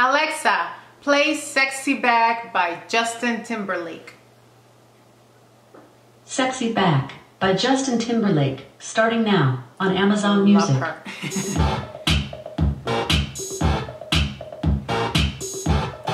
Alexa, play Sexy Back by Justin Timberlake. Sexy Back by Justin Timberlake, starting now on Amazon Music. Love her.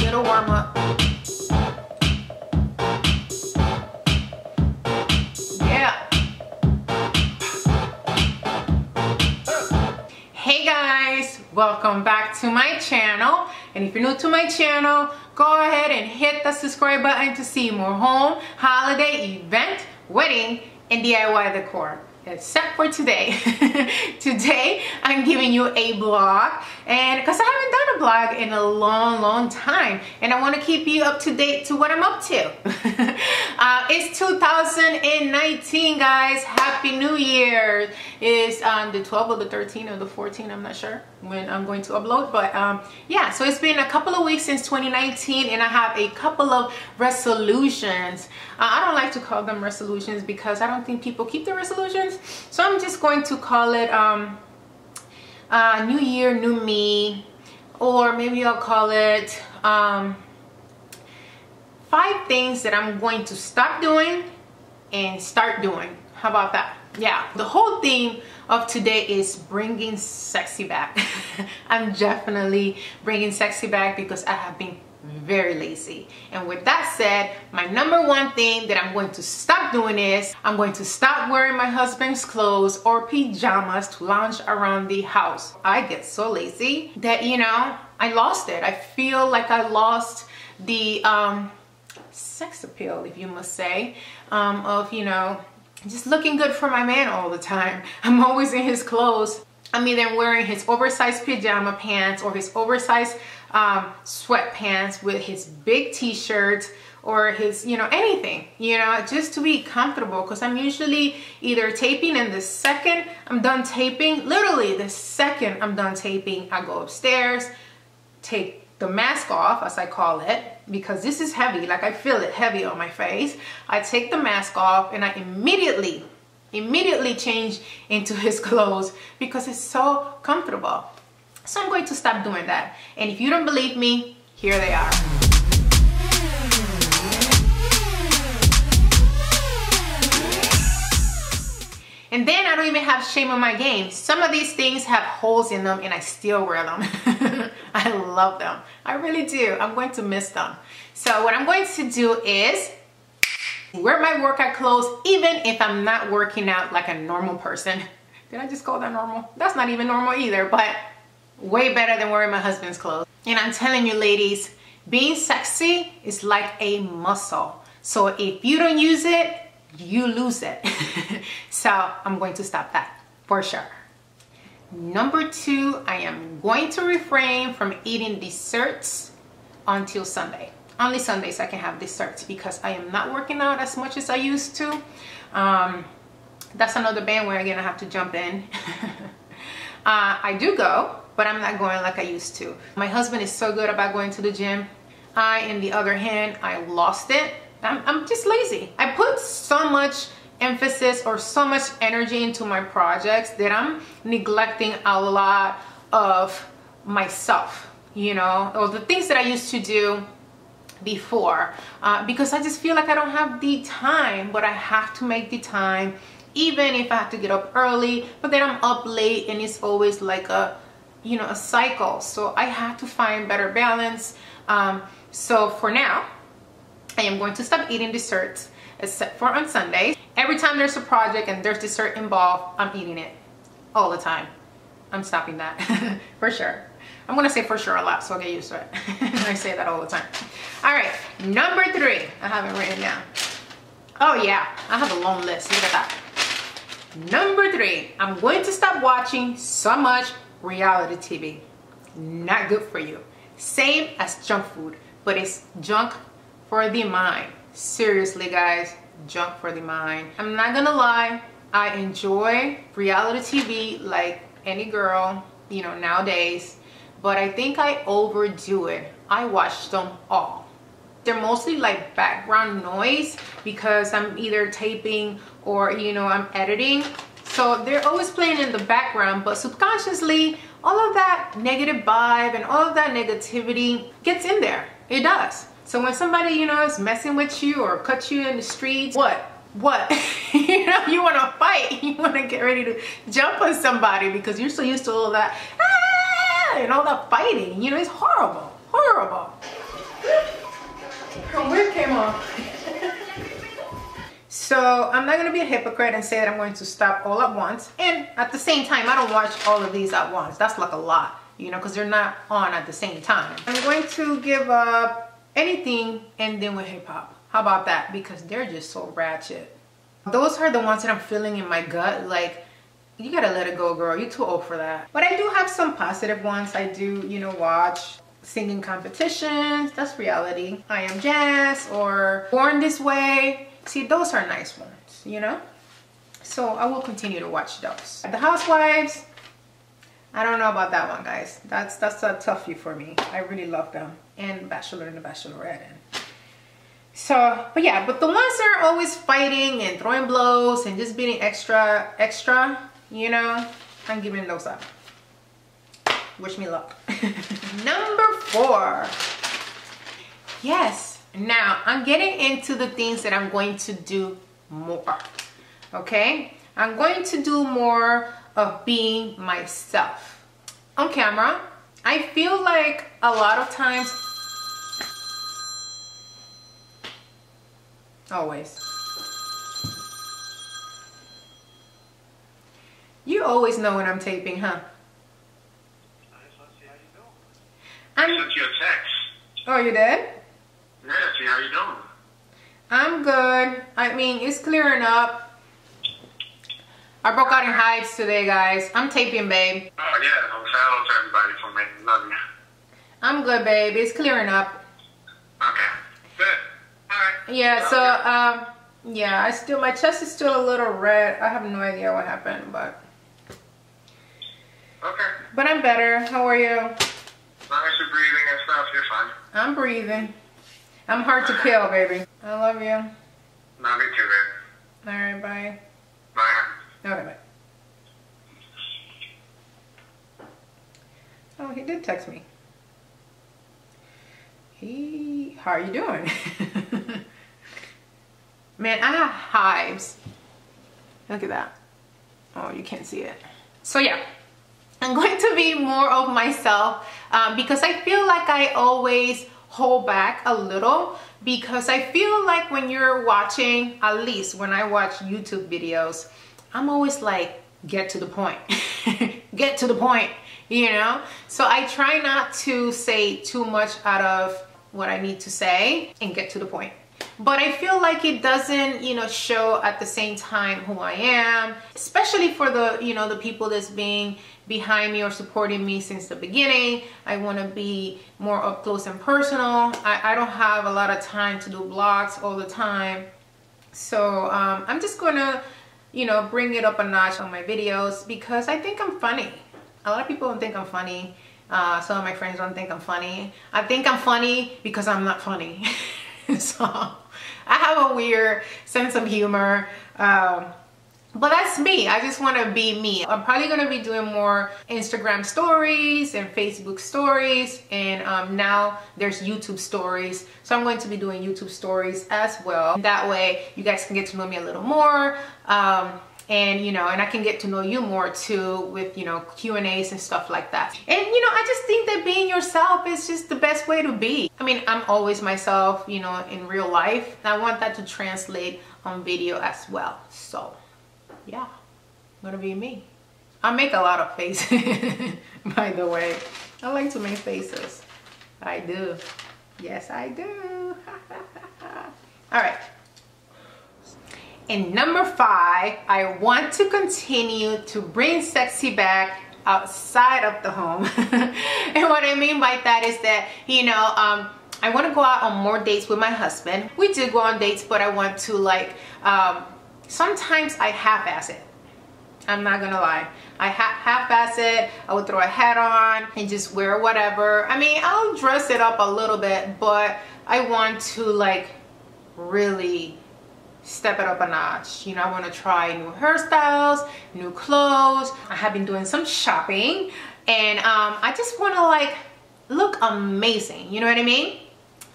Little warm up. Yeah. Hey guys, welcome back to my channel. And if you're new to my channel, go ahead and hit the subscribe button to see more home, holiday, event, wedding, and DIY decor. Except for today. Today I'm giving you a vlog, and because I haven't done a vlog in a long time, and I want to keep you up to date to what I'm up to. It's 2019, guys. Happy New Year. It's the 12th or the 13th or the 14th, I'm not sure when I'm going to upload, but yeah, so it's been a couple of weeks since 2019, and I have a couple of resolutions. I don't like to call them resolutions because I don't think people keep their resolutions, so I'm just going to call it New Year, New Me, or maybe I'll call it 5 things that I'm going to stop doing and start doing. How about that? Yeah, the whole theme of today is bringing sexy back. I'm definitely bringing sexy back because I have been very lazy. And with that said, my number one thing that I'm going to stop doing is I'm going to stop wearing my husband's clothes or pajamas to lounge around the house. I get so lazy that, you know, I lost it. I feel like I lost the sex appeal, if you must say, of, you know, just looking good for my man all the time. I'm always in his clothes. I'm either wearing his oversized pajama pants or his oversized sweatpants with his big t-shirt or his, you know, anything, you know, just to be comfortable, because I'm usually either taping, and the second I'm done taping, literally the second I'm done taping, I go upstairs, take the mask off, as I call it, because this is heavy, like I feel it heavy on my face. I take the mask off and I immediately change into his clothes because it's so comfortable. So I'm going to stop doing that. And if you don't believe me, here they are. And then I don't even have shame on my game. Some of these things have holes in them and I still wear them. I love them. I really do. I'm going to miss them. So what I'm going to do is wear my workout clothes even if I'm not working out like a normal person. Did I just call that normal? That's not even normal either, but way better than wearing my husband's clothes. And I'm telling you, ladies, being sexy is like a muscle. So if you don't use it, you lose it. So I'm going to stop that for sure. Number 2, I am going to refrain from eating desserts until Sunday. Only Sundays I can have desserts because I am not working out as much as I used to. That's another bandwagon I have to jump in. I do go, but I'm not going like I used to. My husband is so good about going to the gym. I, on the other hand, I lost it. I'm just lazy. I put so much emphasis or so much energy into my projects that I'm neglecting a lot of myself, you know, or the things that I used to do before, because I just feel like I don't have the time, but I have to make the time, even if I have to get up early, but then I'm up late and it's always like a, you know, a cycle. So I have to find better balance. So for now, I am going to stop eating desserts except for on Sundays. Every time there's a project and there's dessert involved, I'm eating it all the time. I'm stopping that for sure. I'm gonna say for sure a lot, so I'll get used to it. I say that all the time. All right, number 3, I have it written down. Oh yeah, I have a long list, look at that. Number 3, I'm going to stop watching so much reality TV. Not good for you. Same as junk food, but it's junk for the mind. Seriously guys, junk for the mind. I'm not gonna lie, I enjoy reality TV like any girl, you know, nowadays, but I think I overdo it. I watch them all. They're mostly like background noise because I'm either taping or, you know, I'm editing. So they're always playing in the background, but subconsciously all of that negative vibe and all of that negativity gets in there. It does. So when somebody, you know, is messing with you or cut you in the streets, what? You know, you want to fight. You want to get ready to jump on somebody because you're so used to all that and all that fighting. You know, it's horrible. Horrible. Her wig came off. So I'm not going to be a hypocrite and say that I'm going to stop all at once. And at the same time, I don't watch all of these at once. That's like a lot, you know, because they're not on at the same time. I'm going to give up anything and then with hip hop. How about that? Because they're just so ratchet. Those are the ones that I'm feeling in my gut. Like, you gotta let it go, girl. You're too old for that. But I do have some positive ones. I do, you know, watch singing competitions. That's reality. I Am Jazz or Born This Way. See, those are nice ones, you know? So I will continue to watch those. The Housewives, I don't know about that one, guys. That's a toughie for me. I really love them. And Bachelor and the Bachelorette. So, but yeah, but the ones that are always fighting and throwing blows and just being extra, you know, I'm giving those up. Wish me luck. Number 4. Yes. Now, I'm getting into the things that I'm going to do more. Okay? I'm going to do more of being myself. On camera, I feel like a lot of times, always. You always know when I'm taping, huh? I sent you a text. Oh, you did? Yeah, see how you doing? I'm good. I mean, it's clearing up. I broke out in hives today, guys. I'm taping, babe. Oh, yeah. I'm saying hello to everybody from me. Love you. I'm good, babe. It's clearing up. Okay. Good. All right. Yeah, so, yeah, my chest is still a little red. I have no idea what happened, but. Okay. But I'm better. How are you? As long as you're breathing and stuff, you're fine. I'm breathing. I'm hard to kill, baby. I love you. Love you too, babe. All right, bye. Bye. Okay, bye. Oh, he did text me. How are you doing? Man, I have hives. Look at that. Oh, you can't see it. So yeah, I'm going to be more of myself because I feel like I always hold back a little, because I feel like when you're watching, at least when I watch YouTube videos, I'm always like, get to the point. Get to the point, you know? So I try not to say too much out of what I need to say and get to the point. But I feel like it doesn't, you know, show at the same time who I am, especially for the, you know, the people that's being behind me or supporting me since the beginning. I want to be more up close and personal. I don't have a lot of time to do vlogs all the time. So I'm just going to, you know, bring it up a notch on my videos because I think I'm funny. A lot of people don't think I'm funny. Some of my friends don't think I'm funny. I think I'm funny because I'm not funny. So I have a weird sense of humor. But that's me. I just want to be me. I'm probably going to be doing more Instagram stories and Facebook stories. And now there's YouTube stories. So I'm going to be doing YouTube stories as well. That way you guys can get to know me a little more. And, you know, and I can get to know you more too with, you know, Q&As and stuff like that. And, you know, I just think that being yourself is just the best way to be. I mean, I'm always myself, you know, in real life. I want that to translate on video as well. So, yeah, I'm gonna be me. I make a lot of faces, by the way. I like to make faces. I do. Yes, I do. All right. And number 5, I want to continue to bring sexy back outside of the home. And what I mean by that is that, you know, I want to go out on more dates with my husband. We do go on dates, but I want to, like, sometimes I half-ass it. I'm not gonna lie. I half-ass it. I would throw a hat on and just wear whatever. I mean, I'll dress it up a little bit, but I want to, like, really step it up a notch. You know, I want to try new hairstyles, new clothes. I have been doing some shopping, and I just want to like look amazing, you know what I mean?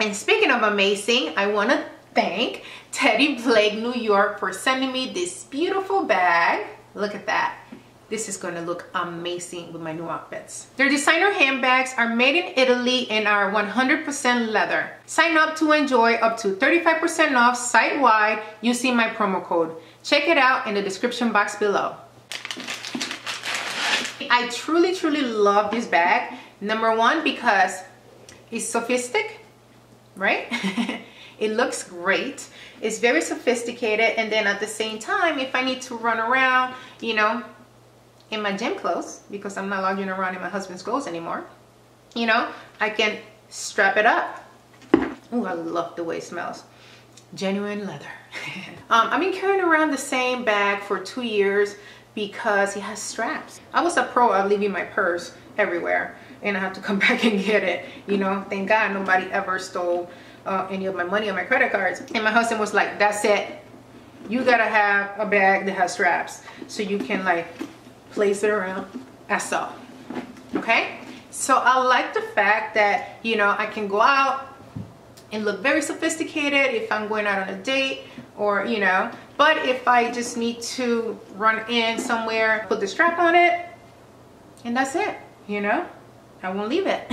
And speaking of amazing, I want to thank Teddy Blake New York for sending me this beautiful bag. Look at that. This is going to look amazing with my new outfits. Their designer handbags are made in Italy and are 100% leather. Sign up to enjoy up to 35% off site-wide using my promo code. Check it out in the description box below. I truly love this bag. Number one, because it's sophisticated, right? It looks great. It's very sophisticated, and then at the same time, if I need to run around, you know, in my gym clothes, because I'm not lounging around in my husband's clothes anymore, you know, I can strap it up. Oh, I love the way it smells. Genuine leather. I've been carrying around the same bag for 2 years because it has straps. I was a pro at leaving my purse everywhere, and I have to come back and get it. You know, thank God nobody ever stole any of my money on my credit cards. And my husband was like, that's it. You gotta have a bag that has straps so you can like place it around as so. Okay? So I like the fact that, you know, I can go out and look very sophisticated if I'm going out on a date, or, you know, but if I just need to run in somewhere, put the strap on it, and that's it, you know? I won't leave it.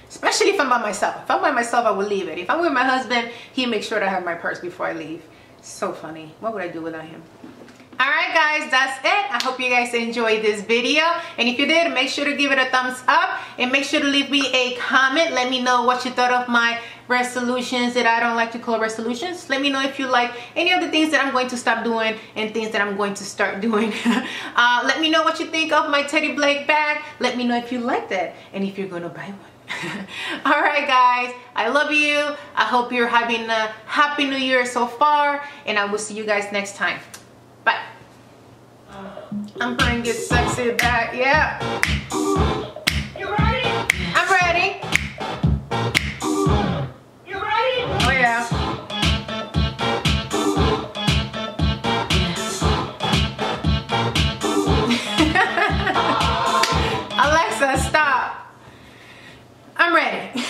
Especially if I'm by myself. If I'm by myself, I will leave it. If I'm with my husband, he makes sure to have my purse before I leave. So funny. What would I do without him? Alright guys, that's it. I hope you guys enjoyed this video, and if you did, make sure to give it a thumbs up and make sure to leave me a comment. Let me know what you thought of my resolutions that I don't like to call resolutions. Let me know if you like any of the things that I'm going to stop doing and things that I'm going to start doing. Let me know what you think of my Teddy Blake bag. Let me know if you liked it and if you're gonna buy one. Alright guys, I love you. I hope you're having a happy new year so far, and I will see you guys next time. Bye. I'm gonna get sexy back. Yeah. You ready? I'm ready. You ready? Oh yeah. Alexa, stop. I'm ready.